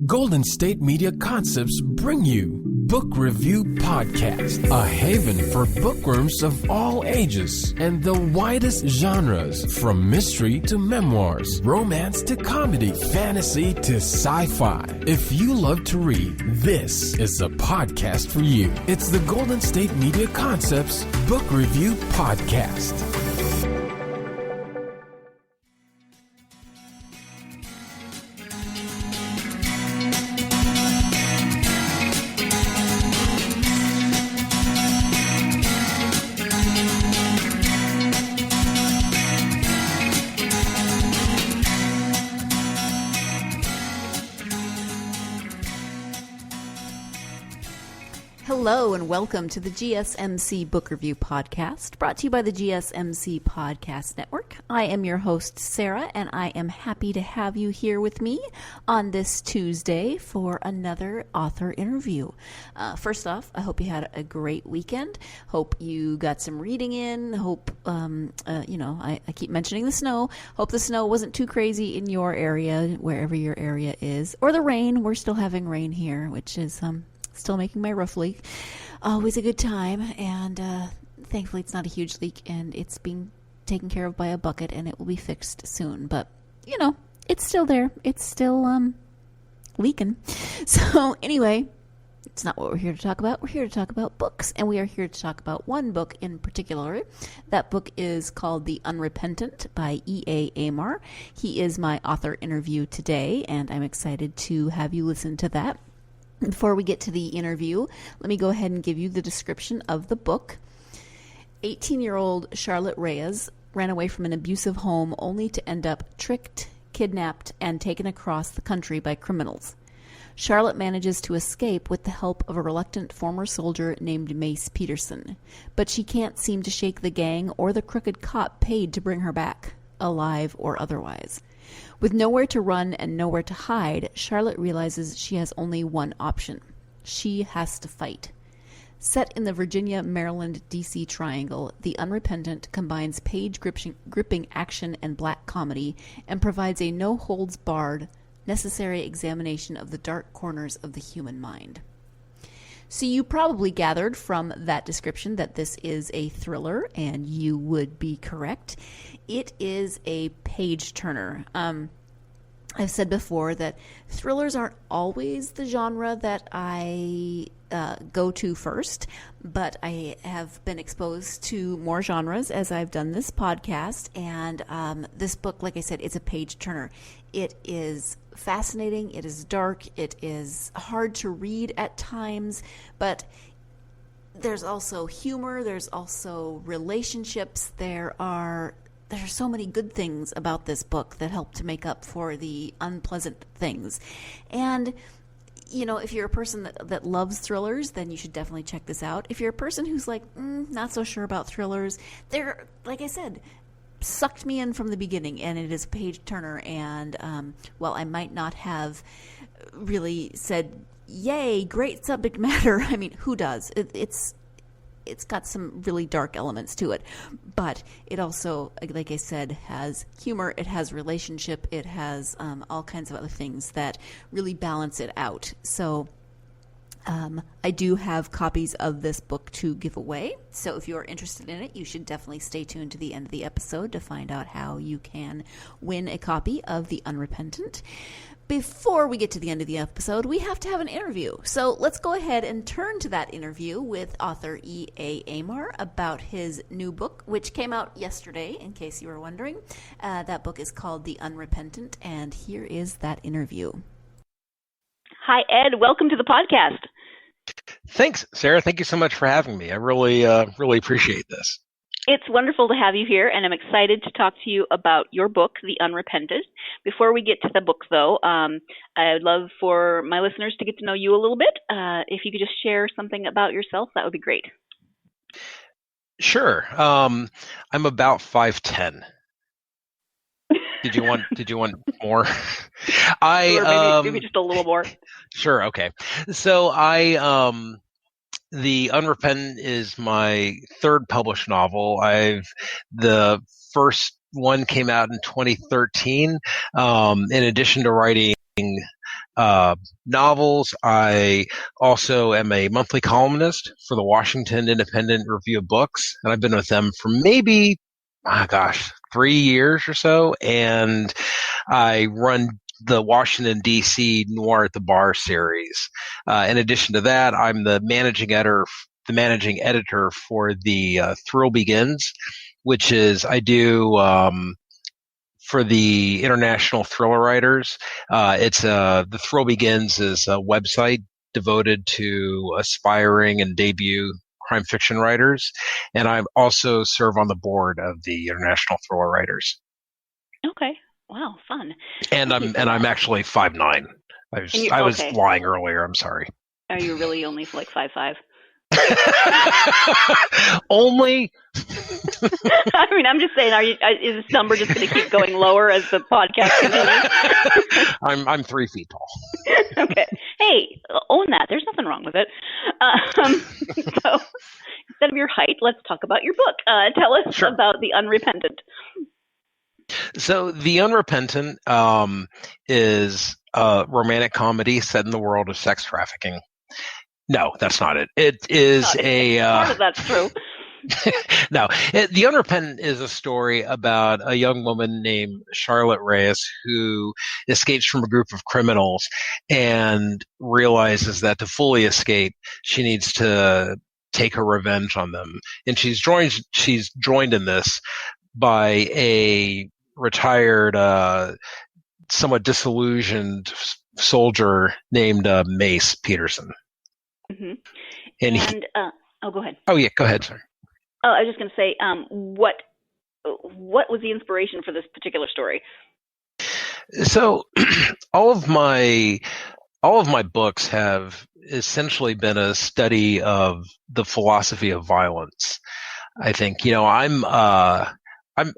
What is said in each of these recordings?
Golden State Media Concepts bring you Book Review Podcast, a haven for bookworms of all ages and the widest genres, from mystery to memoirs, romance to comedy, fantasy to sci-fi. If you love to read, this is the podcast for you. It's the Golden State Media Concepts Book Review Podcast. Hello and welcome to the GSMC Book Review Podcast, brought to you by the GSMC Podcast Network. I am your host, Sarah, and I am happy to have you here with me on this Tuesday for another author interview. First off, I hope you had a great weekend. Hope you got some reading in. Hope, I keep mentioning the snow. Hope the snow wasn't too crazy in your area, wherever your area is. Or the rain. We're still having rain here, which is still making my roof leak. Always a good time, and thankfully it's not a huge leak, and it's being taken care of by a bucket, and it will be fixed soon. But, it's still there. It's still leaking. So anyway, it's not what we're here to talk about. We're here to talk about books, and we are here to talk about one book in particular. That book is called The Unrepentant by E.A. Aymar. He is my author interview today, and I'm excited to have you listen to that. Before we get to the interview, let me go ahead and give you the description of the book. 18-year-old Charlotte Reyes ran away from an abusive home only to end up tricked, kidnapped, and taken across the country by criminals. Charlotte manages to escape with the help of a reluctant former soldier named Mace Peterson, but she can't seem to shake the gang or the crooked cop paid to bring her back, alive or otherwise. With nowhere to run and nowhere to hide, Charlotte realizes she has only one option. She has to fight. Set in the Virginia, Maryland, D.C. triangle, The Unrepentant combines page-gripping action and black comedy and provides a no-holds-barred, necessary examination of the dark corners of the human mind. So you probably gathered from that description that this is a thriller, and you would be correct. It is a page-turner. I've said before that thrillers aren't always the genre that I go to first, but I have been exposed to more genres as I've done this podcast, and this book, like I said, it's a page-turner. It is fascinating, it is dark, it is hard to read at times, but there's also humor, there's also relationships, there are so many good things about this book that help to make up for the unpleasant things. And, if you're a person that loves thrillers, then you should definitely check this out. If you're a person who's like, not so sure about thrillers, they're, like I said, sucked me in from the beginning, and it is a page turner. And while I might not have really said, yay, great subject matter, I mean, who does? It's got some really dark elements to it, but it also, like I said, has humor, it has relationship, it has all kinds of other things that really balance it out. So I do have copies of this book to give away, so if you're interested in it, you should definitely stay tuned to the end of the episode to find out how you can win a copy of The Unrepentant. Before we get to the end of the episode, we have to have an interview. So let's go ahead and turn to that interview with author E.A. Aymar about his new book, which came out yesterday, in case you were wondering. That book is called The Unrepentant, and here is that interview. Hi, Ed. Welcome to the podcast. Thanks, Sarah. Thank you so much for having me. I really appreciate this. It's wonderful to have you here, and I'm excited to talk to you about your book, The Unrepentant. Before we get to the book, though, I'd love for my listeners to get to know you a little bit. If you could just share something about yourself, that would be great. Sure. I'm about 5'10". Did you want more? Sure, maybe just a little more. Sure. Okay. So The Unrepentant is my third published novel. The first one came out in 2013. In addition to writing novels. I also am a monthly columnist for the Washington Independent Review of Books, and I've been with them for maybe, 3 years or so. And I run the Washington, D.C. Noir at the Bar series. In addition to that, I'm the managing editor for the Thrill Begins, which is I do for the international thriller writers. The Thrill Begins is a website devoted to aspiring and debut crime fiction writers, and I also serve on the board of the International Thriller Writers. Okay. Wow, fun. And I'm actually 5'9". I was lying earlier. I'm sorry. Are you really only like 5'5"? Only. I mean, I'm just saying. Is this number just going to keep going lower as the podcast continues? I'm 3 feet tall. Okay. Hey, own that. There's nothing wrong with it. So instead of your height, let's talk about your book. Tell us about The Unrepentant. So The Unrepentant is a romantic comedy set in the world of sex trafficking. No, that's not it. It is part of that's true. No, The Unrepentant is a story about a young woman named Charlotte Reyes who escapes from a group of criminals and realizes that to fully escape, she needs to take her revenge on them. And she's joined in this by a retired, somewhat disillusioned soldier named Mace Peterson. Mm-hmm. And go ahead. Oh yeah, go ahead, sir. Oh, I was just going to say, what was the inspiration for this particular story? So, all of my books have essentially been a study of the philosophy of violence. I think, I'm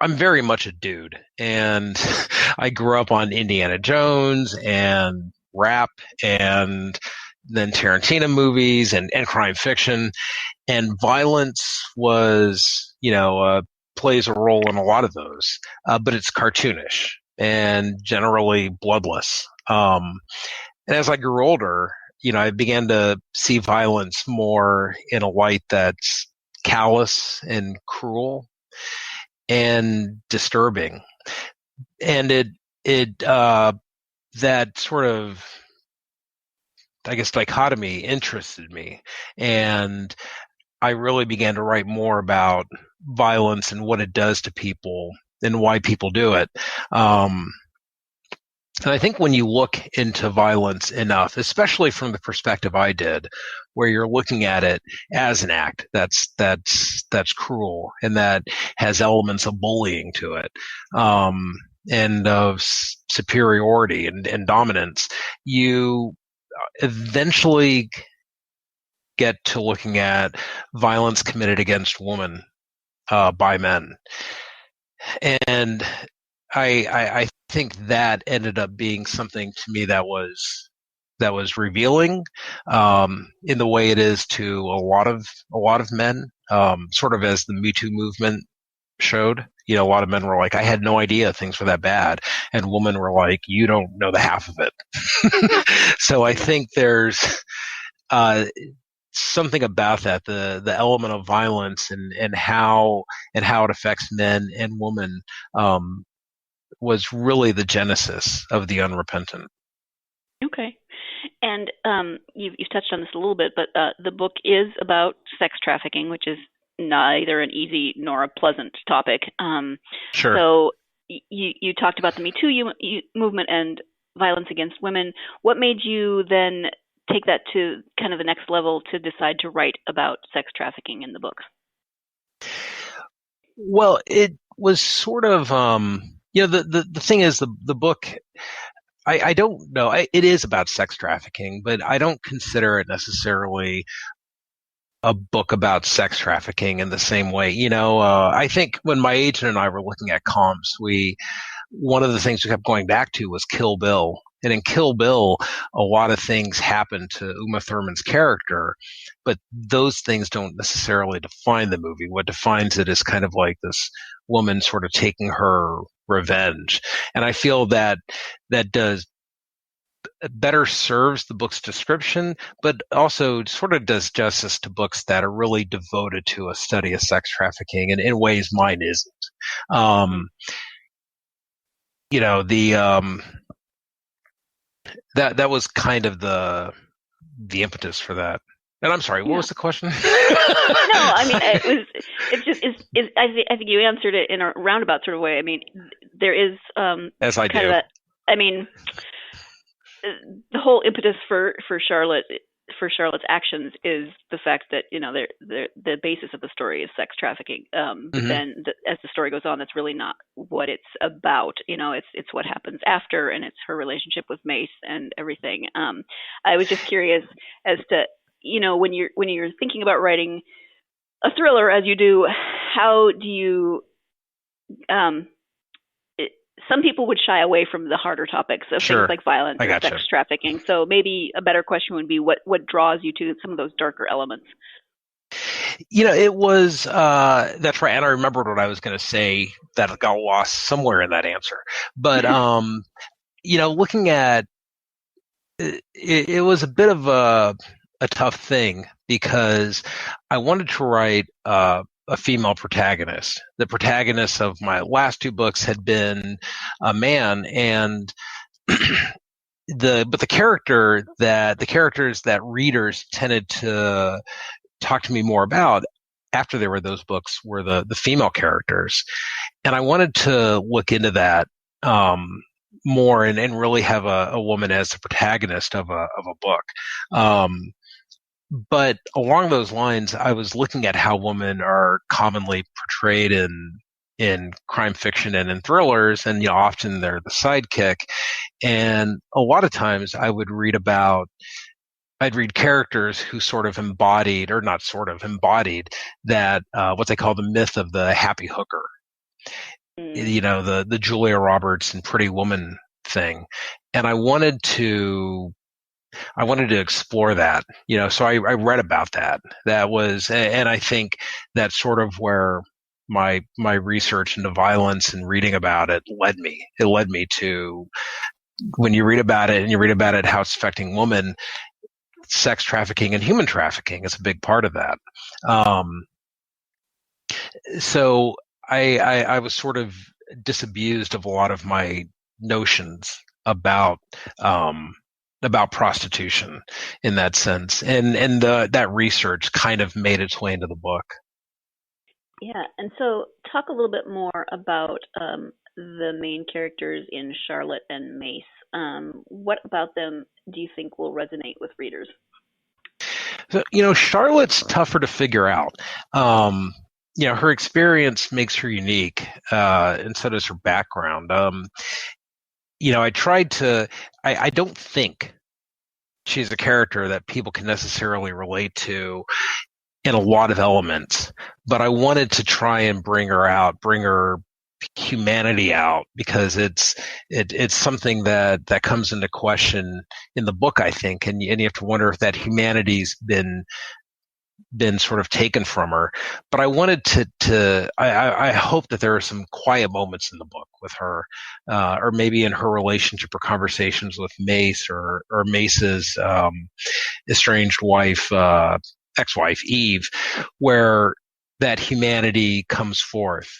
very much a dude, and I grew up on Indiana Jones and rap and then Tarantino movies and crime fiction, and violence was, plays a role in a lot of those, but it's cartoonish and generally bloodless. And as I grew older, I began to see violence more in a light that's callous and cruel and disturbing. And that sort of, I guess, dichotomy interested me. And I really began to write more about violence and what it does to people and why people do it. And I think when you look into violence enough, especially from the perspective I did, where you're looking at it as an act that's cruel and that has elements of bullying to it, and of superiority and dominance, you eventually get to looking at violence committed against women by men. And I think that ended up being something to me that was revealing, in the way it is to a lot of men, sort of as the Me Too movement showed. A lot of men were like, I had no idea things were that bad. And women were like, you don't know the half of it. So I think there's something about that, the element of violence and how it affects men and women, was really the genesis of The Unrepentant. Okay. And you've touched on this a little bit, but the book is about sex trafficking, which is neither an easy nor a pleasant topic. Sure. So you talked about the Me Too movement and violence against women. What made you then take that to kind of the next level to decide to write about sex trafficking in the book? Well, it was sort of, the thing is, the book, I don't know, it is about sex trafficking, but I don't consider it necessarily a book about sex trafficking in the same way. I think when my agent and I were looking at comps, one of the things we kept going back to was Kill Bill. And in Kill Bill, a lot of things happen to Uma Thurman's character, but those things don't necessarily define the movie. What defines it is kind of like this woman sort of taking her revenge. And I feel that does better serves the book's description, but also sort of does justice to books that are really devoted to a study of sex trafficking, and in ways mine isn't. That was kind of the impetus for that. And I'm sorry, what was the question? No, I mean, I think you answered it in a roundabout sort of way. I mean, there is as I do. I mean, the whole impetus for Charlotte's actions is the fact that the basis of the story is sex trafficking. But then as the story goes on, that's really not what it's about. It's what happens after, and it's her relationship with Mace and everything. I was just curious as to when you're thinking about writing a thriller, as you do, how do you some people would shy away from the harder topics of things like violence or sex trafficking. So maybe a better question would be what draws you to some of those darker elements? It was, that's right. And I remembered what I was going to say that got lost somewhere in that answer. But, looking at it was a bit of a tough thing because I wanted to write, a female protagonist. The protagonist of my last two books had been a man, and the characters that readers tended to talk to me more about after they read those books were the female characters. And I wanted to look into that more and really have a woman as the protagonist of a book. But along those lines, I was looking at how women are commonly portrayed in crime fiction and in thrillers, and often they're the sidekick. And a lot of times I'd read characters who sort of embodied that what they call the myth of the happy hooker. The Julia Roberts and Pretty Woman thing. And I wanted to explore that, so I read about that. And I think that's sort of where my research into violence and reading about it led me. It led me to, when you read about it, how it's affecting women, sex trafficking and human trafficking is a big part of that. So I was sort of disabused of a lot of my notions about prostitution in that sense. And that research kind of made its way into the book. Yeah. And so talk a little bit more about the main characters in Charlotte and Mace. What about them do you think will resonate with readers? So, Charlotte's tougher to figure out. Her experience makes her unique, and so does her background. I don't think she's a character that people can necessarily relate to in a lot of elements, but I wanted to try and bring her humanity out, because it's something that comes into question in the book, I think, and you have to wonder if that humanity's been sort of taken from her. But I wanted I hope that there are some quiet moments in the book with her, or maybe in her relationship or conversations with Mace or Mace's estranged wife, ex-wife Eve, where that humanity comes forth.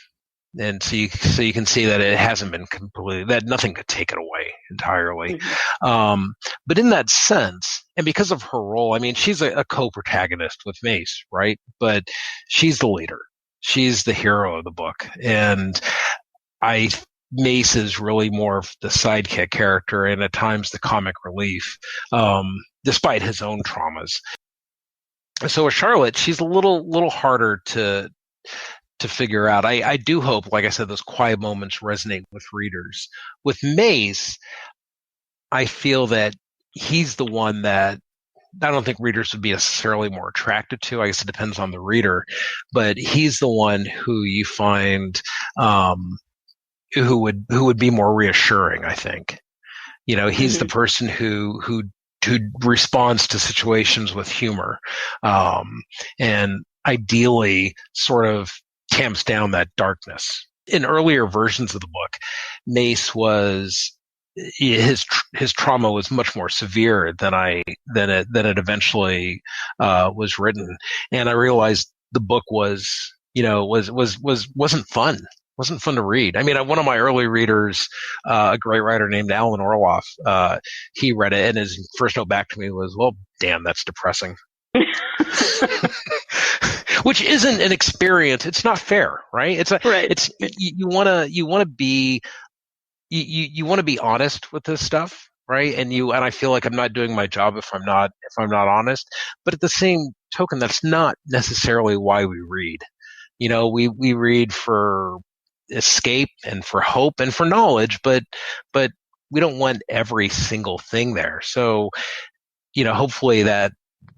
And so you can see that it hasn't been completely, that nothing could take it away entirely. Mm-hmm. But in that sense, and because of her role, I mean, she's a co-protagonist with Mace, right? But she's the leader. She's the hero of the book. And Mace is really more of the sidekick character and at times the comic relief, despite his own traumas. So with Charlotte, she's a little harder to figure out. I do hope, like I said, those quiet moments resonate with readers. With Mace, I feel that he's the one that I don't think readers would be necessarily more attracted to. I guess it depends on the reader, but he's the one who you find who would be more reassuring, I think. He's mm-hmm. the person who responds to situations with humor, and ideally sort of tamps down that darkness. In earlier versions of the book, Mace was his trauma was much more severe than it eventually was written, and I realized the book wasn't fun. Wasn't fun to read. I mean, one of my early readers, a great writer named Alan Orloff, he read it, and his first note back to me was, "Well, damn, that's depressing." Which isn't an experience. It's not fair, right? Right. You want to be honest with this stuff, right? And I feel like I'm not doing my job if I'm not honest. But at the same token, that's not necessarily why we read. We read for escape and for hope and for knowledge, but we don't want every single thing there. So, hopefully that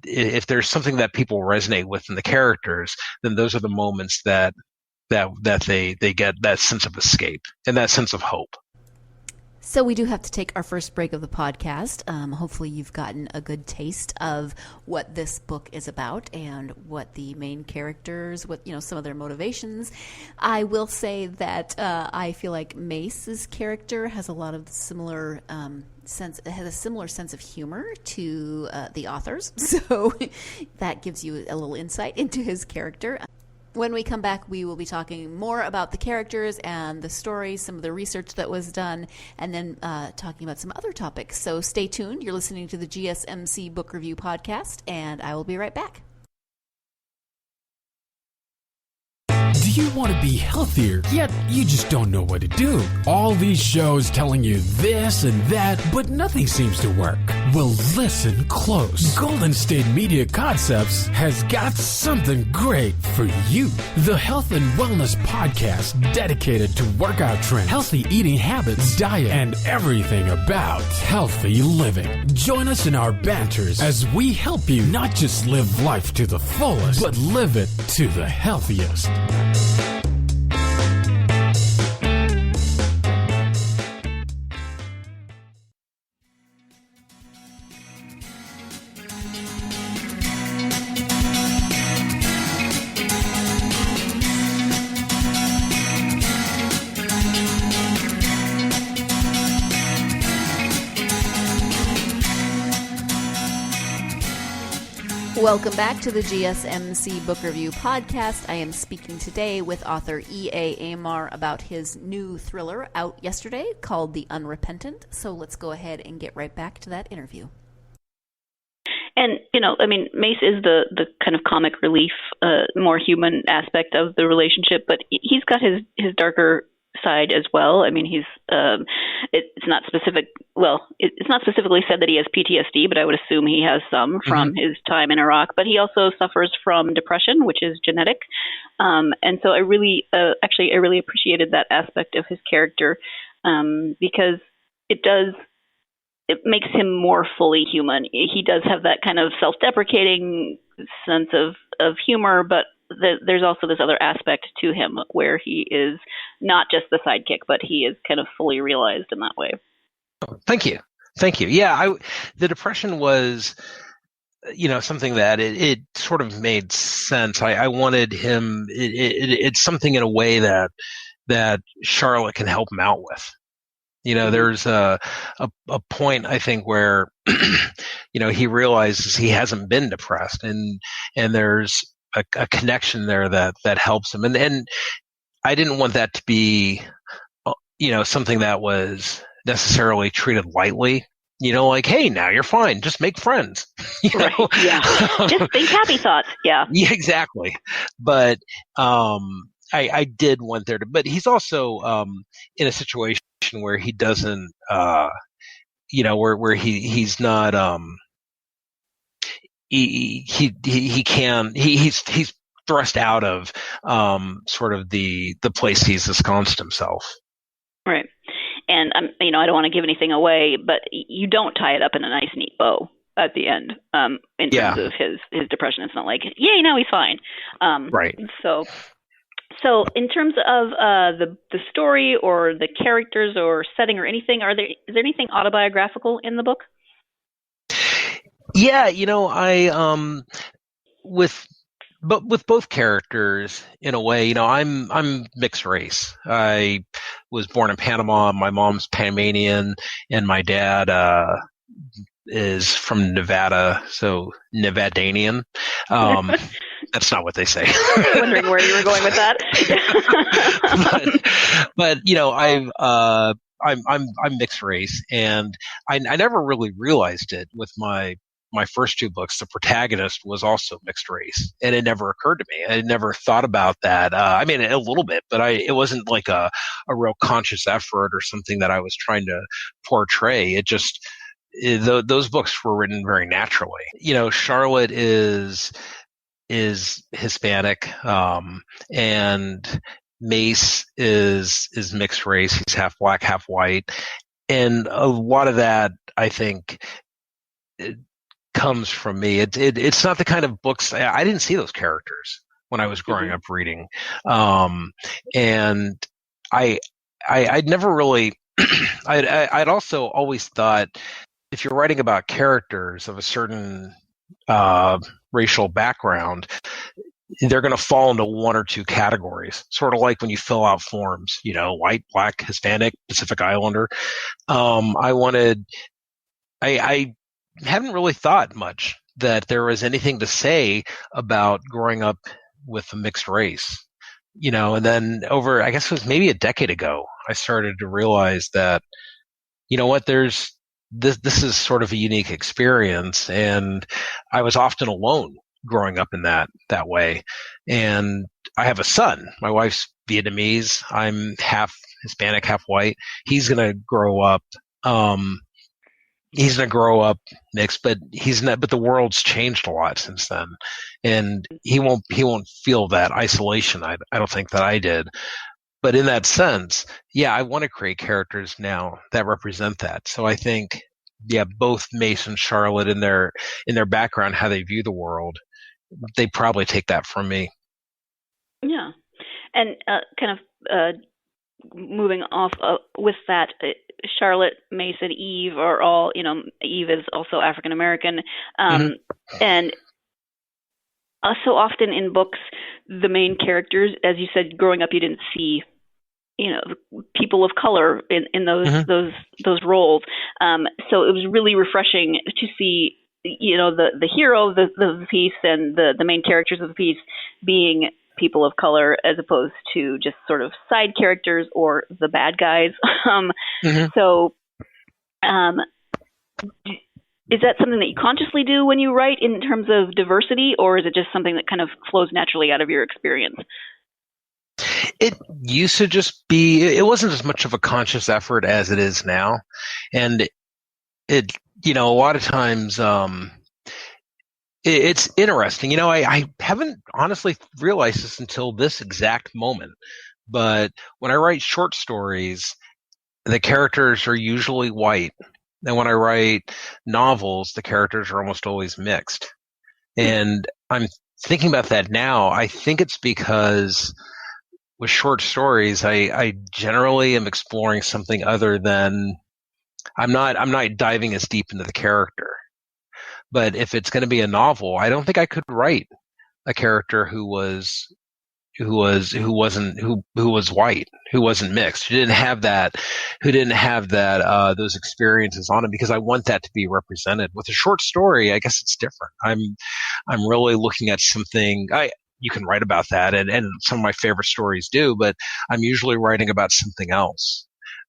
if there's something that people resonate with in the characters, then those are the moments that they get that sense of escape and that sense of hope. So we do have to take our first break of the podcast. Hopefully you've gotten a good taste of what this book is about and what the main characters, some of their motivations. I will say that I feel like Mace's character has a lot of similar sense of humor to the author's. So that gives you a little insight into his character. When we come back, we will be talking more about the characters and the story, some of the research that was done, and then talking about some other topics. So stay tuned. You're listening to the GSMC Book Review Podcast, and I will be right back. Do you want to be healthier, yet you just don't know what to do? All these shows telling you this and that, but nothing seems to work. Well, listen close. Golden State Media Concepts has got something great for you. The Health and Wellness Podcast dedicated to workout trends, healthy eating habits, diet, and everything about healthy living. Join us in our banters as we help you not just live life to the fullest, but live it to the healthiest. Welcome back to the GSMC Book Review Podcast. I am speaking today with author E.A. Aymar about his new thriller out yesterday called The Unrepentant. So let's go ahead and get right back to that interview. And, Mace is the kind of comic relief, more human aspect of the relationship, but he's got his darker side as well. I mean, it's not specific. Well, it's not specifically said that he has PTSD, but I would assume he has some from his time in Iraq. But he also suffers from depression, which is genetic. And so I really appreciated that aspect of his character because it makes him more fully human. He does have that kind of self-deprecating sense of humor, but there's also this other aspect to him where he is not just the sidekick, but he is kind of fully realized in that way. Thank you. Yeah, the depression was, something that it sort of made sense. I wanted him. It's something in a way that Charlotte can help him out with. There's a point I think where he realizes he hasn't been depressed, and there's a connection there that helps him. And I didn't want that to be, something that was necessarily treated lightly. Like, hey, now you're fine. Just make friends. Right. Yeah. Just think happy thoughts. Yeah. Yeah, exactly. But I did want there to. But he's also in a situation where he doesn't, where he's not. He's thrust out of sort of the place he's ensconced himself. Right. And I don't want to give anything away, but you don't tie it up in a nice, neat bow at the end. In terms of his depression, it's not like, yay, now he's fine. Right. So in terms of the story or the characters or setting or anything, is there anything autobiographical in the book? Yeah, I with both characters in a way, I'm mixed race. I was born in Panama. My mom's Panamanian, and my dad is from Nevada, so Nevadanian. That's not what they say. Wondering where you were going with that. but I'm mixed race, and I never really realized it with my first two books. The protagonist was also mixed race, and it never occurred to me. I never thought about that. I mean, a little bit, but it wasn't like a real conscious effort or something that I was trying to portray. It just those books were written very naturally. Charlotte is Hispanic, and Mace is mixed race. He's half black, half white, and a lot of that, I think, it comes from me. It's not the kind of books I didn't see those characters when I was growing up reading, and I'd never really. I'd also always thought, if you're writing about characters of a certain racial background, they're going to fall into one or two categories, sort of like when you fill out forms, white, black, Hispanic, Pacific Islander. I haven't really thought much that there was anything to say about growing up with a mixed race, and then over, I guess it was maybe a decade ago, I started to realize that, this is sort of a unique experience, and I was often alone growing up in that way. And I have a son. My wife's Vietnamese. I'm half Hispanic, half white. He's gonna grow up. Mixed, but he's not. But the world's changed a lot since then, and he won't feel that isolation. I don't think that I did. But in that sense, I want to create characters now that represent that. So I think, both Mace and Charlotte in their background, how they view the world, they probably take that from me. Yeah. And kind of moving off with that, Charlotte, Mace, and Eve are all, Eve is also African American. And so often in books, the main characters, as you said, growing up, you didn't see people of color in those roles. So it was really refreshing to see, the hero of the piece and the main characters of the piece being people of color, as opposed to just sort of side characters or the bad guys. So, is that something that you consciously do when you write in terms of diversity, or is it just something that kind of flows naturally out of your experience? It used to just be, it wasn't as much of a conscious effort as it is now. And a lot of times, it's interesting. I haven't honestly realized this until this exact moment, but when I write short stories, the characters are usually white. And when I write novels, the characters are almost always mixed. And I'm thinking about that now. I think it's because with short stories, I generally am exploring something other than, I'm not diving as deep into the character. But if it's going to be a novel, I don't think I could write a character who was white, who wasn't mixed, who didn't have that those experiences on him, because I want that to be represented. With a short story, I guess it's different. I'm really looking at something. You can write about that, and some of my favorite stories do, but I'm usually writing about something else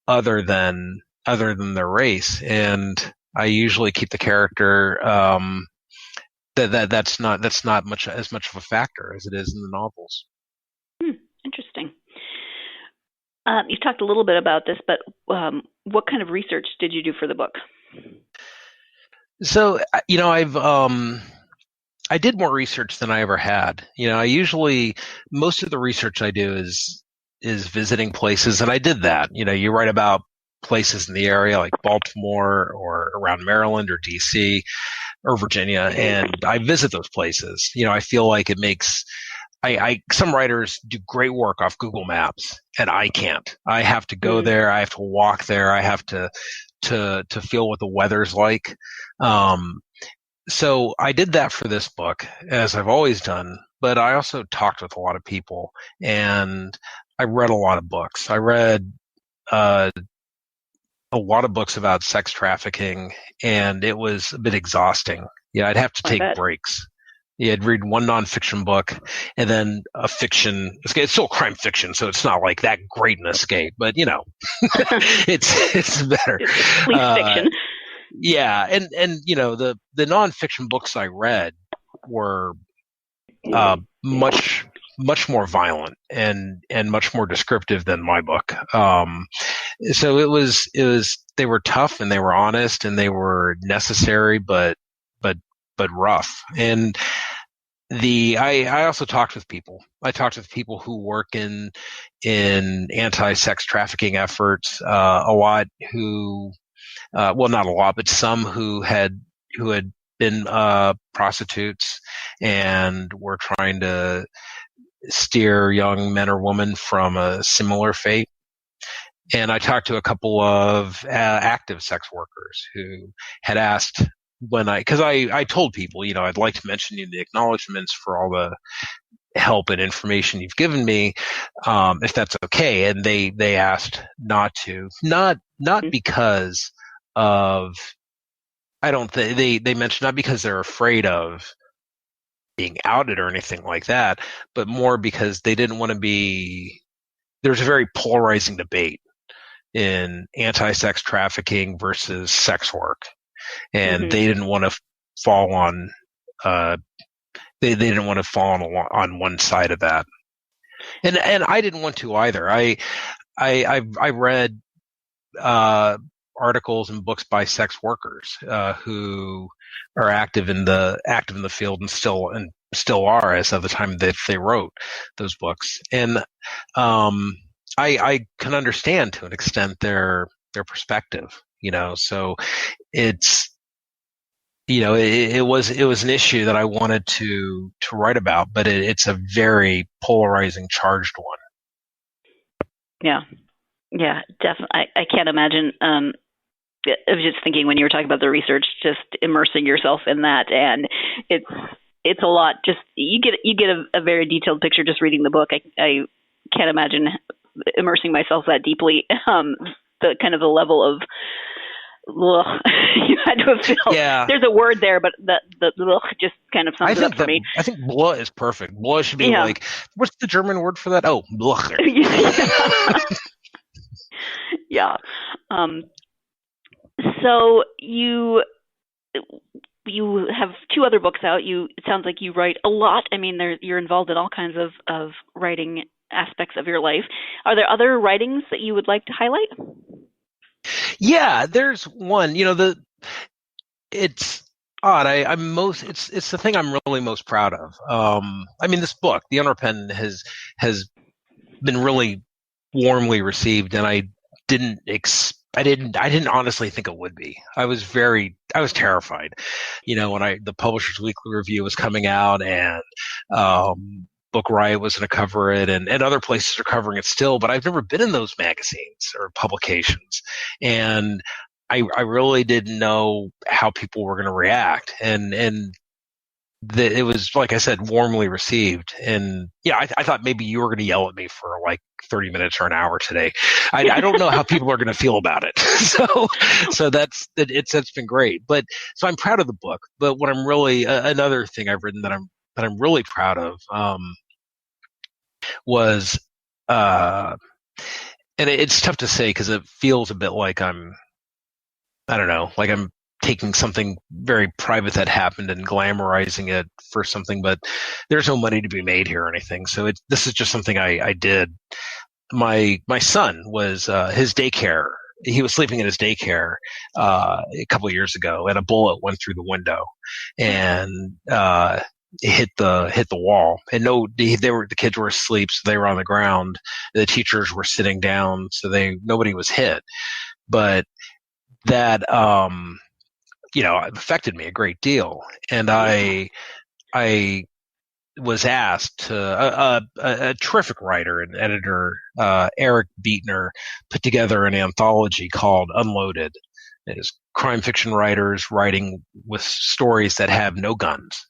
other than their race, and I usually keep the character that's not much as much of a factor as it is in the novels. Interesting. You talked a little bit about this, but what kind of research did you do for the book? So, I did more research than I ever had. Most of the research I do is visiting places, and I did that. You write about places in the area like Baltimore or around Maryland or DC or Virginia, and I visit those places. I feel like it makes, some writers do great work off Google Maps, and I can't. I have to go there. I have to walk there. I have to feel what the weather's like. So I did that for this book, as I've always done, but I also talked with a lot of people, and I read a lot of books. I read a lot of books about sex trafficking, and it was a bit exhausting. Yeah, I'd have to take breaks. Yeah, I'd read one nonfiction book and then a fiction. It's still crime fiction, so it's not like that great an escape, but it's better. At least fiction. Yeah, and the nonfiction books I read were much more violent and much more descriptive than my book. So it was they were tough and they were honest and they were necessary, but rough. And I also talked with people. I talked with people who work in anti-sex trafficking efforts, a lot who, well, not a lot, but some who had been prostitutes and were trying to steer young men or women from a similar fate. And I talked to a couple of active sex workers who had asked because I told people, I'd like to mention you in the acknowledgments for all the help and information you've given me, if that's okay. And they asked not to, not because of, they mentioned not because they're afraid of being outed or anything like that, but more because they didn't want to be, there's a very polarizing debate in anti-sex trafficking versus sex work. And they didn't want to fall on, they didn't want to fall on one side of that. And I didn't want to either. I read, articles and books by sex workers, who are active in the field and still are as of the time that they wrote those books. And, I can understand to an extent their perspective, so it's, it was an issue that I wanted to write about, but it's a very polarizing, charged one. Yeah, definitely. I can't imagine. I was just thinking when you were talking about the research, just immersing yourself in that, and it's a lot. Just you get a very detailed picture just reading the book. I can't imagine immersing myself that deeply. The kind of the level of you had to have felt. Yeah. There's a word there, but the just kind of sums it up for me. I think blah is perfect. Blah should be like, what's the German word for that? Oh, blah. Yeah. So you have two other books out. It sounds like you write a lot. I mean, you're involved in all kinds of writing aspects of your life. Are there other writings that you would like to highlight? Yeah, there's one. It's odd. It's the thing I'm really most proud of. I mean, this book, The Unrepentant, has been really warmly received, and I didn't honestly think it would be. I was terrified, when the Publishers Weekly review was coming out, and Book Riot was going to cover it, and other places are covering it still, but I've never been in those magazines or publications, and I really didn't know how people were going to react, and it was, like I said, warmly received. And I thought maybe you were going to yell at me for like 30 minutes or an hour today. I don't know how people are going to feel about it. So that's been great. But so I'm proud of the book. But what I'm really another thing I've written that I'm really proud of was, and it's tough to say because it feels a bit like I'm taking something very private that happened and glamorizing it for something, but there's no money to be made here or anything. So this is just something I did. My son was, his daycare. He was sleeping in his daycare, a couple of years ago, and a bullet went through the window and, hit the wall, and the kids were asleep, so they were on the ground. The teachers were sitting down, so nobody was hit, but that, affected me a great deal. And I was asked to, a terrific writer and editor, Eric Beatner, put together an anthology called Unloaded. It is crime fiction writers writing with stories that have no guns.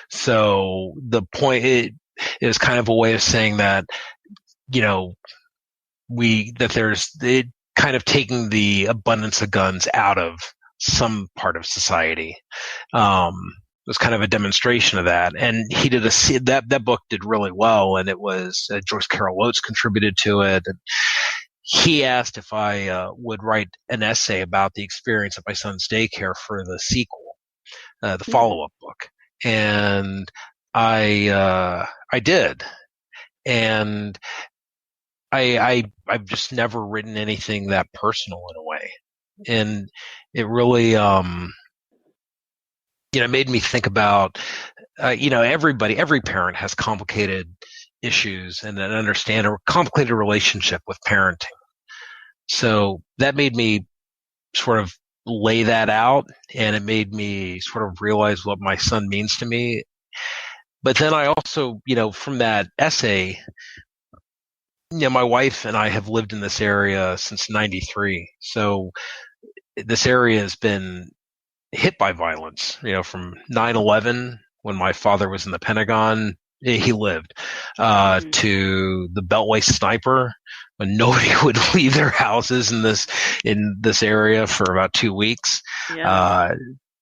So the point, it is kind of a way of saying that, there's kind of taking the abundance of guns out of some part of society. It was kind of a demonstration of that, and he did that book did really well, and it was Joyce Carol Oates contributed to it. And he asked if I would write an essay about the experience at my son's daycare for the sequel, the follow-up book, and I did, and I've just never written anything that personal in a way, and it really it made me think about every parent has complicated issues and understand a complicated relationship with parenting. So that made me sort of lay that out, and it made me sort of realize what my son means to me. But then I also, from that essay, my wife and I have lived in this area since '93. So this area has been hit by violence, from 9/11, when my father was in the Pentagon, he lived, to the Beltway sniper, when nobody would leave their houses in this area for about 2 weeks. Yeah.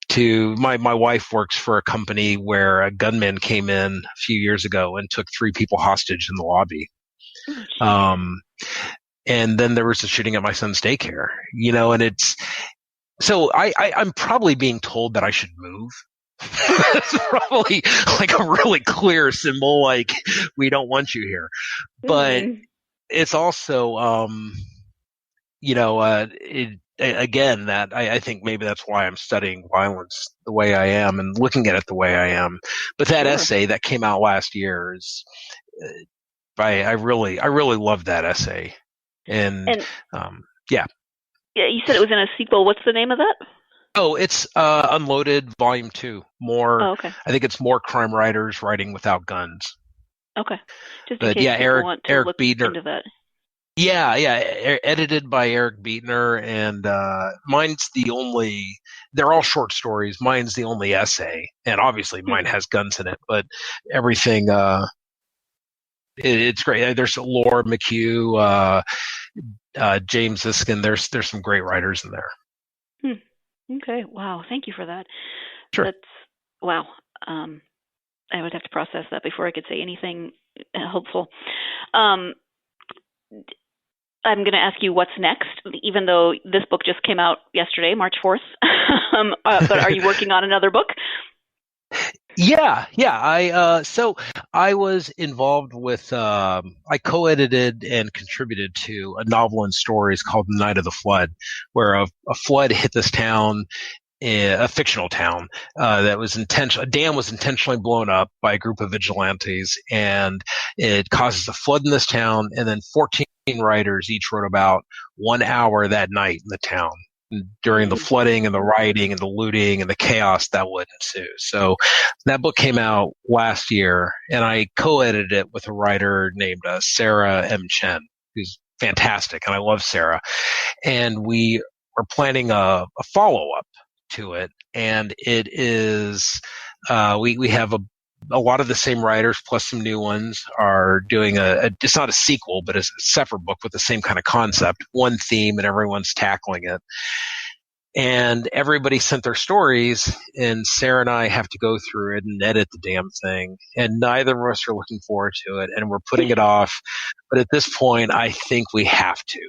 To my wife works for a company where a gunman came in a few years ago and took 3 people hostage in the lobby. And then there was a shooting at my son's daycare, and it's, so I'm probably being told that I should move. It's probably like a really clear symbol, like, we don't want you here. But it's also, again, that I think maybe that's why I'm studying violence the way I am and looking at it the way I am. But that essay that came out last year is, I really loved that essay. And yeah. Yeah, you said it was in a sequel. What's the name of that? Oh, it's Unloaded Volume 2. More. Oh, okay. I think it's more crime writers writing without guns. Okay. Just in case people want to look into that. Yeah, edited by Eric Beetner, and mine's the only. They're all short stories. Mine's the only essay, and obviously mine has guns in it. But everything, it's great. There's Laura McHugh, James Iskin. There's some great writers in there. Okay. Wow. Thank you for that. Sure. That's wow. I would have to process that before I could say anything hopeful. I'm going to ask you what's next, even though this book just came out yesterday, March 4th. But are you working on another book? Yeah. So I was involved with, I co-edited and contributed to a novel and stories called The Night of the Flood, where a flood hit this town, a fictional town, that was a dam was intentionally blown up by a group of vigilantes, and it causes a flood in this town, and then 14 writers each wrote about 1 hour that night in the town, during the flooding and the rioting and the looting and the chaos that would ensue. So that book came out last year, and I co-edited it with a writer named Sarah M. Chen, who's fantastic, and I love Sarah. And we are planning a follow-up to it, and it is we have a lot of the same writers plus some new ones are doing it's not a sequel, but it's a separate book with the same kind of concept, one theme, and everyone's tackling it. And everybody sent their stories, and Sarah and I have to go through it and edit the damn thing. And neither of us are looking forward to it, and we're putting it off. But at this point, I think we have to.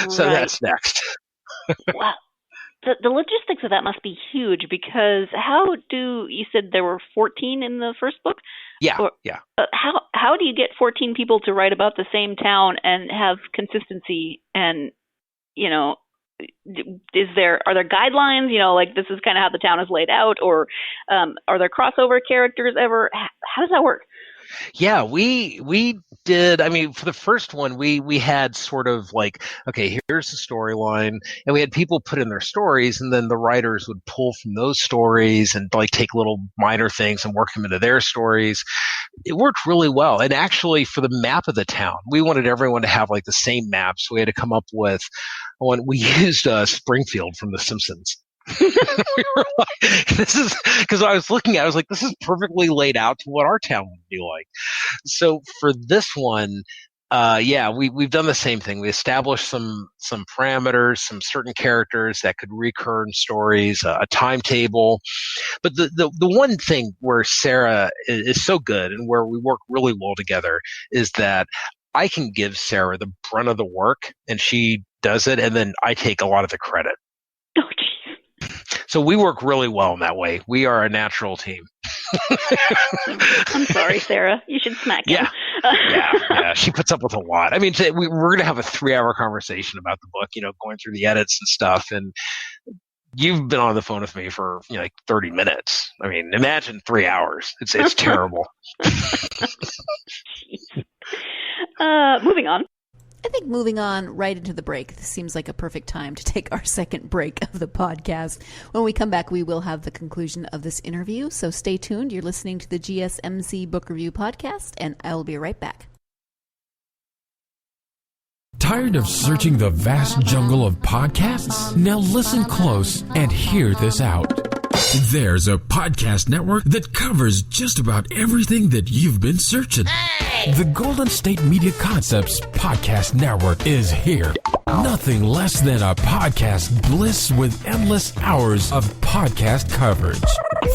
So that's next. Wow. The logistics of that must be huge, because you said there were 14 in the first book? Yeah. How do you get 14 people to write about the same town and have consistency? And, are there guidelines, like this is kind of how the town is laid out, or are there crossover characters ever? How does that work? Yeah, we did. I mean, for the first one, we had sort of like, okay, here's the storyline, and we had people put in their stories, and then the writers would pull from those stories and like take little minor things and work them into their stories. It worked really well. And actually, for the map of the town, we wanted everyone to have like the same map, so we had to come up with one. We used Springfield from The Simpsons. We were like, this is, because I was like, this is perfectly laid out to what our town would be like. So for this one, Yeah, we've done the same thing. We established some parameters, some certain characters that could recur in stories, a timetable. But the one thing where Sarah is so good and where we work really well together is that I can give Sarah the brunt of the work and she does it, and then I take a lot of the credit. Oh, geez. So we work really well in that way. We are a natural team. I'm sorry, Sarah. You should smack him. Yeah. She puts up with a lot. I mean, we're going to have a 3-hour conversation about the book, going through the edits and stuff. And you've been on the phone with me for like 30 minutes. I mean, imagine 3 hours. It's terrible. Moving on. I think moving on right into the break, this seems like a perfect time to take our second break of the podcast. When we come back, we will have the conclusion of this interview, so stay tuned. You're listening to the GSMC Book Review Podcast, and I'll be right back. Tired of searching the vast jungle of podcasts? Now listen close and hear this out. There's a podcast network that covers just about everything that you've been searching. The Golden State Media Concepts Podcast Network is here. Nothing less than a podcast bliss with endless hours of podcast coverage.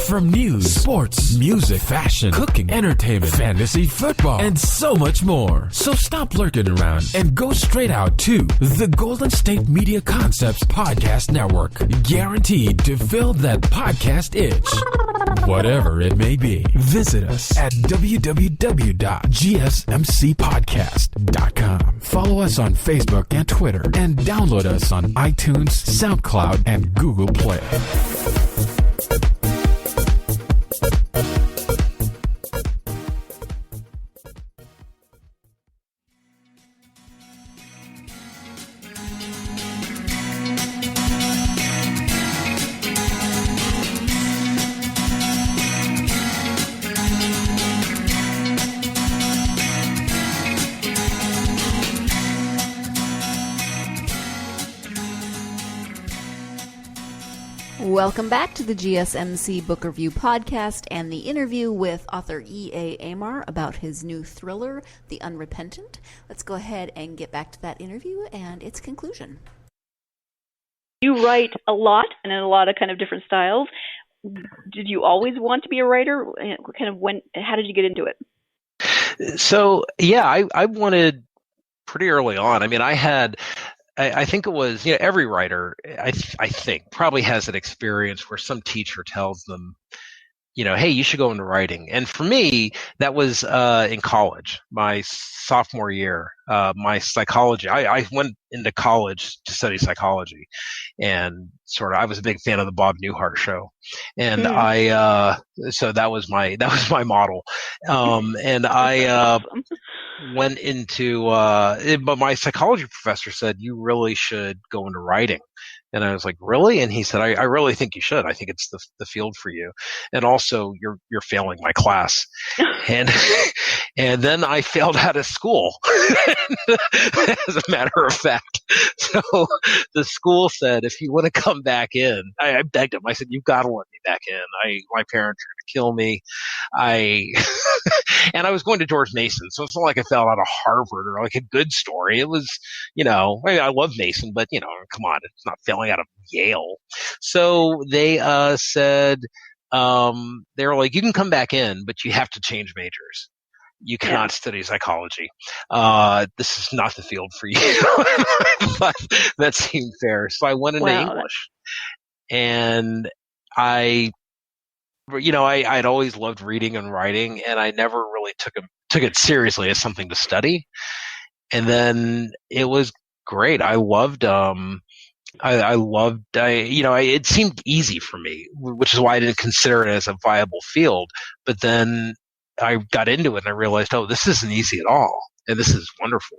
From news, sports, music, fashion, cooking, entertainment, fantasy, football, and so much more. So stop lurking around and go straight out to the Golden State Media Concepts Podcast Network. Guaranteed to fill that podcast itch. Whatever it may be. Visit us at www.gsmcpodcast.com. Follow us on Facebook and Twitter, and download us on iTunes, SoundCloud, and Google Play. Welcome back to the GSMC Book Review Podcast and the interview with author E.A. Aymar about his new thriller, The Unrepentant. Let's go ahead and get back to that interview and its conclusion. You write a lot and in a lot of kind of different styles. Did you always want to be a writer? How did you get into it? So, yeah, I wanted pretty early on. I mean, I think it was, every writer, I think, probably has an experience where some teacher tells them, hey, you should go into writing. And for me, that was in college, my sophomore year. My psychology, I went into college to study psychology, and I was a big fan of the Bob Newhart show, and so that was my model, and I awesome. went into but my psychology professor said you really should go into writing. And I was like, really? And he said, I really think you should. I think it's the field for you. And also you're failing my class. and then I failed out of school, as a matter of fact. So the school said, if you want to come back in, I begged him. I said, you've got to let me back in. My parents are going to kill me. And I was going to George Mason. So it's not like I fell out of Harvard or like a good story. It was, I love Mason, but come on, it's not failing out of Yale. So they said, they were like, you can come back in, but you have to change majors. You cannot study psychology. This is not the field for you. But that seemed fair. So I went into English, and I'd always loved reading and writing, and I never really took it seriously as something to study. And then it was great. I loved. It seemed easy for me, which is why I didn't consider it as a viable field. But then I got into it and I realized, this isn't easy at all. And this is wonderful.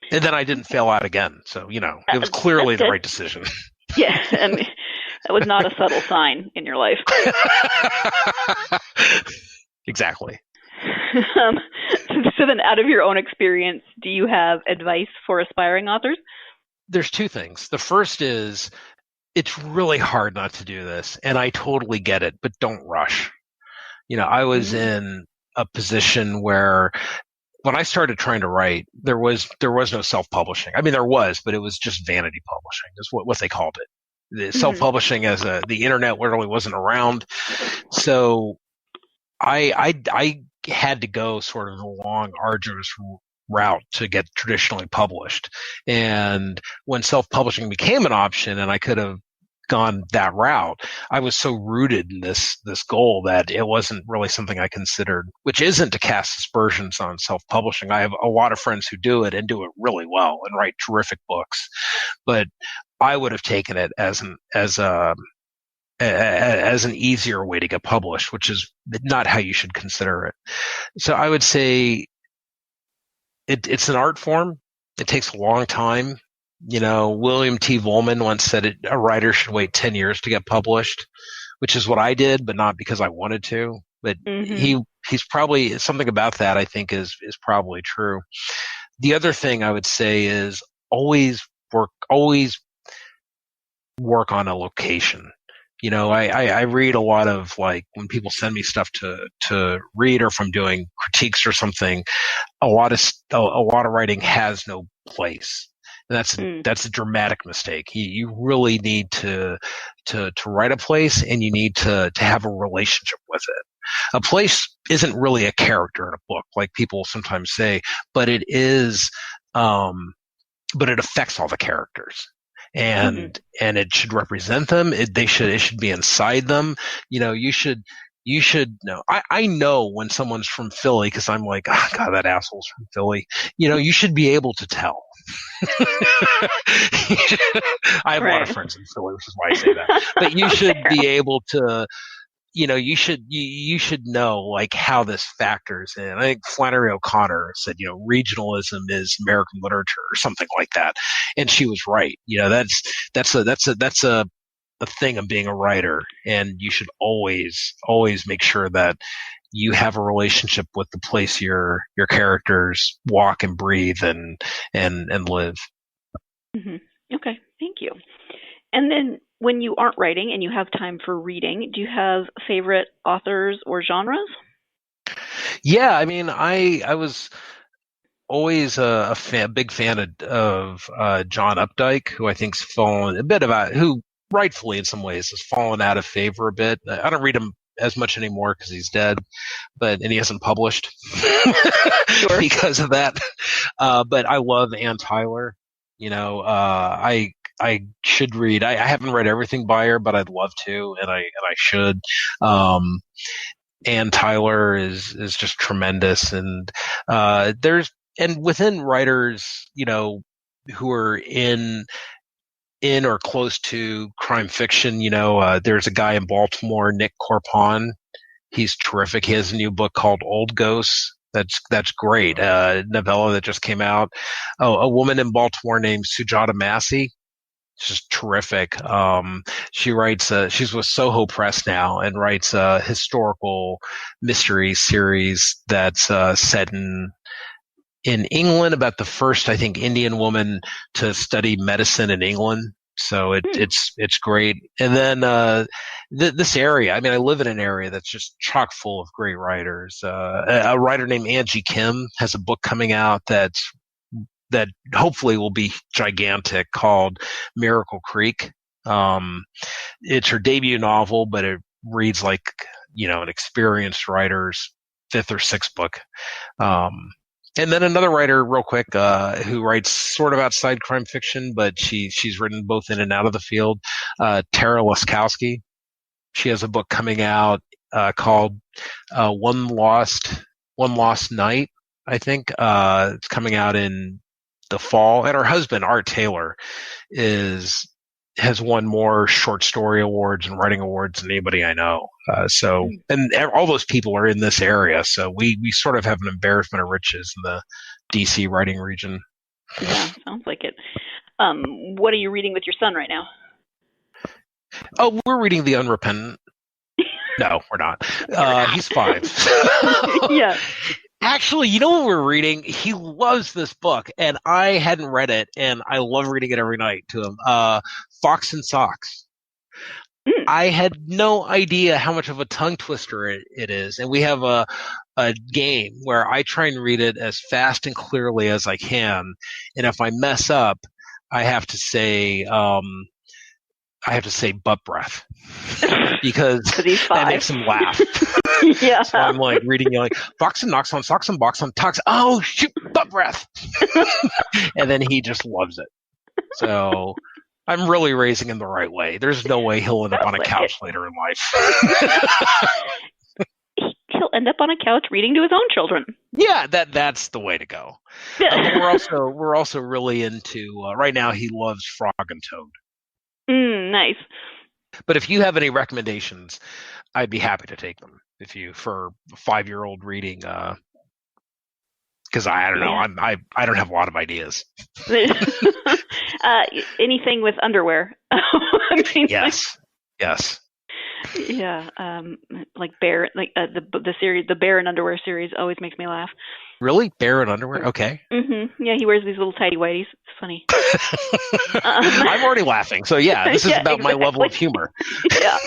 And then I didn't fail out again. So, it was clearly the right decision. Yeah. I mean, that was not a subtle sign in your life. Exactly. So then, out of your own experience, do you have advice for aspiring authors? There's two things. The first is, it's really hard not to do this, and I totally get it, but don't rush. I was in a position where when I started trying to write, there was no self-publishing. I mean, there was, but it was just vanity publishing is what they called it. The self-publishing the internet literally wasn't around. So I had to go sort of a long, arduous route to get traditionally published. And when self-publishing became an option and I could have gone that route, I was so rooted in this goal that it wasn't really something I considered, which isn't to cast aspersions on self-publishing. I have a lot of friends who do it and do it really well and write terrific books, but I would have taken it as an easier way to get published, which is not how you should consider it. So I would say it's an art form. It takes a long time. William T. Vollmann once said a writer should wait 10 years to get published, which is what I did, but not because I wanted to. But he's probably, something about that I think is probably true. The other thing I would say is always work on a location. I read a lot of, like, when people send me stuff to read, or if I'm doing critiques or something, a lot of writing has no place. And that's a dramatic mistake. You really need to write a place, and you need to have a relationship with it. A place isn't really a character in a book, like people sometimes say, but it is, but it affects all the characters. And it should represent them. It should be inside them. You should know. I know when someone's from Philly because I'm like, oh, God, that asshole's from Philly. You should be able to tell. I have a lot of friends in Philly, which is why I say that. But you should be able to. You should know, like, how this factors in. I think Flannery O'Connor said, regionalism is American literature or something like that. And she was right. That's a thing of being a writer. And you should always make sure that you have a relationship with the place your characters walk and breathe and live. Okay. Thank you. And then, when you aren't writing and you have time for reading, do you have favorite authors or genres? Yeah, I mean, I was always a big fan of John Updike, who I think's who rightfully in some ways has fallen out of favor a bit. I don't read him as much anymore because he's dead, and he hasn't published because of that. But I love Ann Tyler. I should read. I haven't read everything by her, but I'd love to, and I should. Ann Tyler is just tremendous, and within writers, who are in or close to crime fiction, there's a guy in Baltimore, Nick Corpon. He's terrific. He has a new book called Old Ghosts. That's great. Novella that just came out. A woman in Baltimore named Sujata Massey. Just terrific. She writes, she's with Soho Press now and writes a historical mystery series that's set in England, about the first, I think, Indian woman to study medicine in England. So it's great. And then this area, I mean, I live in an area that's just chock full of great writers. A writer named Angie Kim has a book coming out that hopefully will be gigantic, called Miracle Creek. It's her debut novel, but it reads like, an experienced writer's fifth or sixth book. And then another writer, real quick, who writes sort of outside crime fiction, but she's written both in and out of the field, Tara Laskowski. She has a book coming out called One Lost Night, I think. It's coming out in the fall, and her husband, Art Taylor, has won more short story awards and writing awards than anybody I know. And all those people are in this area, so we sort of have an embarrassment of riches in the DC writing region. Yeah, sounds like it. What are you reading with your son right now? Oh, we're reading The Unrepentant. No, we're not. He's 5. Yeah. Actually, you know what we're reading? He loves this book, and I hadn't read it, and I love reading it every night to him. Fox and Socks. I had no idea how much of a tongue twister it is. And we have a game where I try and read it as fast and clearly as I can. And if I mess up, I have to say butt breath because that makes him laugh. Yeah. So I'm like reading, like, box and knocks on, socks and box on, talks. Oh, shoot, butt breath. And then he just loves it. So I'm really raising him the right way. There's no way he'll end up on a couch later in life. He'll end up on a couch reading to his own children. Yeah, that's the way to go. But we're also really into right now. He loves Frog and Toad. Nice. But if you have any recommendations, I'd be happy to take them. If you for a 5-year-old reading, because I don't know, I don't have a lot of ideas. Anything with underwear. Yes. Yeah, like Bear, like the series, the Bear in Underwear series always makes me laugh. Really, Bear in Underwear? Okay. Mm-hmm. Yeah, he wears these little tidy whities. It's funny. I'm already laughing. So yeah, this is about my level of humor. Yeah.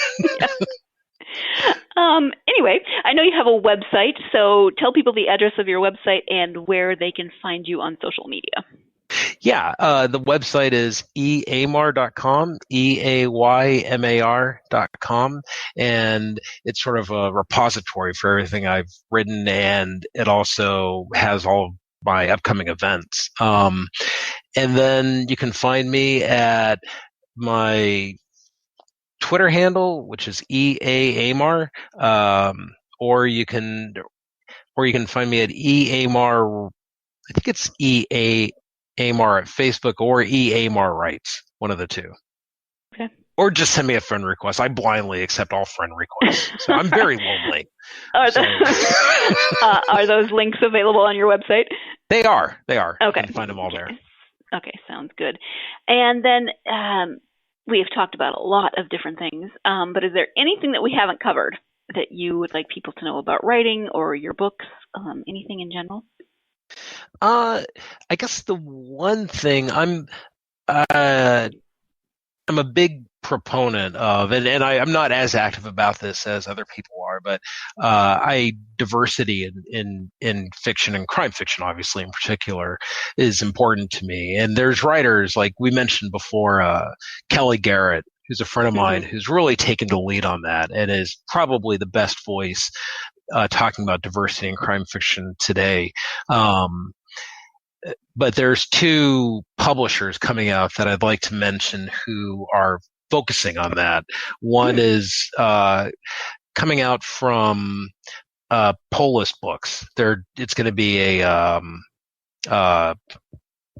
Anyway, I know you have a website, so tell people the address of your website and where they can find you on social media. Yeah, the website is eaymar.com, eaymar.com, and it's sort of a repository for everything I've written, and it also has all of my upcoming events. And then you can find me at my Twitter handle, which is eaymar, or you can find me at eaymar. I think it's Aymar at Facebook or Aymar Writes, one of the two. Okay. Or just send me a friend request. I blindly accept all friend requests. So I'm very lonely. Are those links available on your website? They are. Okay. You can find them all there. Okay, sounds good. And then we have talked about a lot of different things, but is there anything that we haven't covered that you would like people to know about writing or your books, anything in general? I guess the one thing I'm a big proponent of, and I'm not as active about this as other people are, but diversity in fiction and crime fiction, obviously in particular, is important to me. And there's writers like we mentioned before, Kelly Garrett, who's a friend of mine, who's really taken the lead on that and is probably the best voice talking about diversity in crime fiction today. But there's two publishers coming out that I'd like to mention who are focusing on that. One is coming out from Polis Books. It's going to be an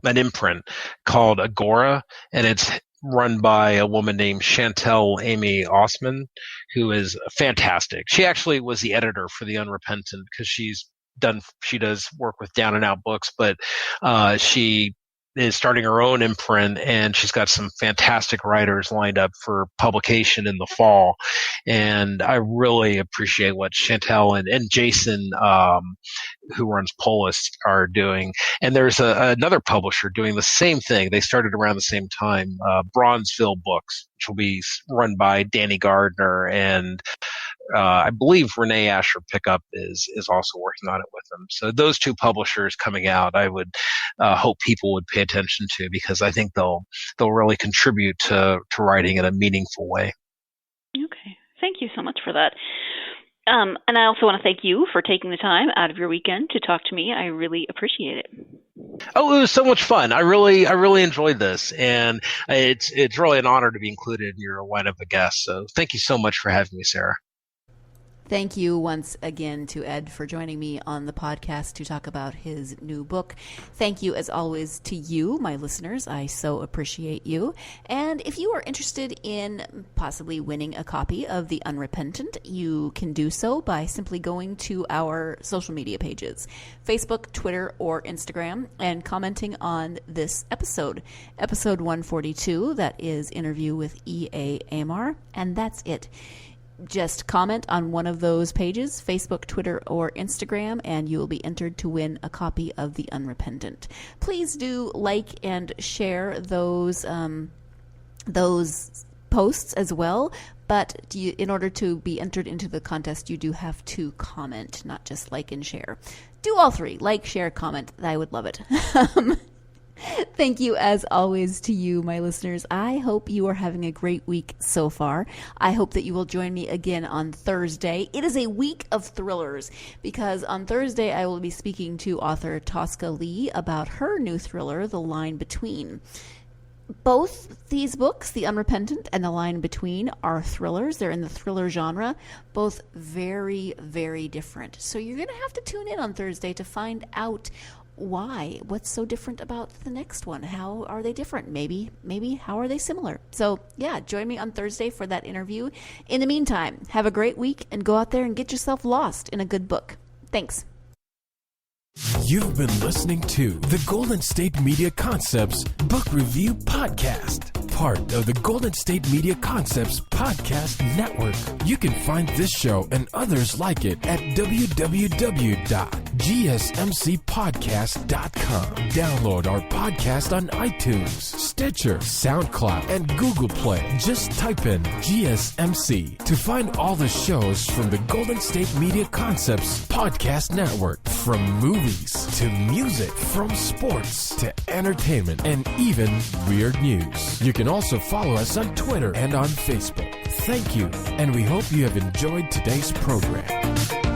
imprint called Agora, and it's run by a woman named Chantel Amy Osman, who is fantastic. She actually was the editor for the Unrepentant because she does work with Down and Out Books, but she is starting her own imprint, and she's got some fantastic writers lined up for publication in the fall. And I really appreciate what Chantel and Jason, who runs Polis, are doing. And there's another publisher doing the same thing. They started around the same time, Bronzeville Books, which will be run by Danny Gardner, and I believe Renee Asher Pickup is also working on it with them. So those two publishers coming out, I would hope people would pay attention to, because I think they'll really contribute to writing in a meaningful way. Okay. Thank you so much for that. And I also want to thank you for taking the time out of your weekend to talk to me. I really appreciate it. Oh, it was so much fun. I really enjoyed this, and it's really an honor to be included in your lineup of guests. So thank you so much for having me, Sarah. Thank you once again to Ed for joining me on the podcast to talk about his new book. Thank you, as always, to you, my listeners. I so appreciate you. And if you are interested in possibly winning a copy of The Unrepentant, you can do so by simply going to our social media pages, Facebook, Twitter, or Instagram, and commenting on this episode, episode 142, that is interview with E.A. Aymar, and that's it. Just comment on one of those pages, Facebook, Twitter, or Instagram, and you will be entered to win a copy of The Unrepentant. Please do like and share those posts as well. But in order to be entered into the contest, you do have to comment, not just like and share. Do all three. Like, share, comment. I would love it. Thank you, as always, to you, my listeners. I hope you are having a great week so far. I hope that you will join me again on Thursday. It is a week of thrillers because on Thursday I will be speaking to author Tosca Lee about her new thriller, The Line Between. Both these books, The Unrepentant and The Line Between, are thrillers. They're in the thriller genre, both very, very different. So you're going to have to tune in on Thursday to find out why. What's so different about the next one? How are they different? Maybe how are they similar? So yeah, join me on Thursday for that interview. In the meantime, have a great week and go out there and get yourself lost in a good book. Thanks. You've been listening to the Golden State Media Concepts Book Review Podcast, part of the Golden State Media Concepts Podcast Network. You can find this show and others like it at www.gsmcpodcast.com. Download our podcast on iTunes, Stitcher, SoundCloud, and Google Play. Just type in GSMC to find all the shows from the Golden State Media Concepts Podcast Network, from movies to music, from sports to entertainment, and even weird news. You can also follow us on Twitter and on Facebook. Thank you, and we hope you have enjoyed today's program.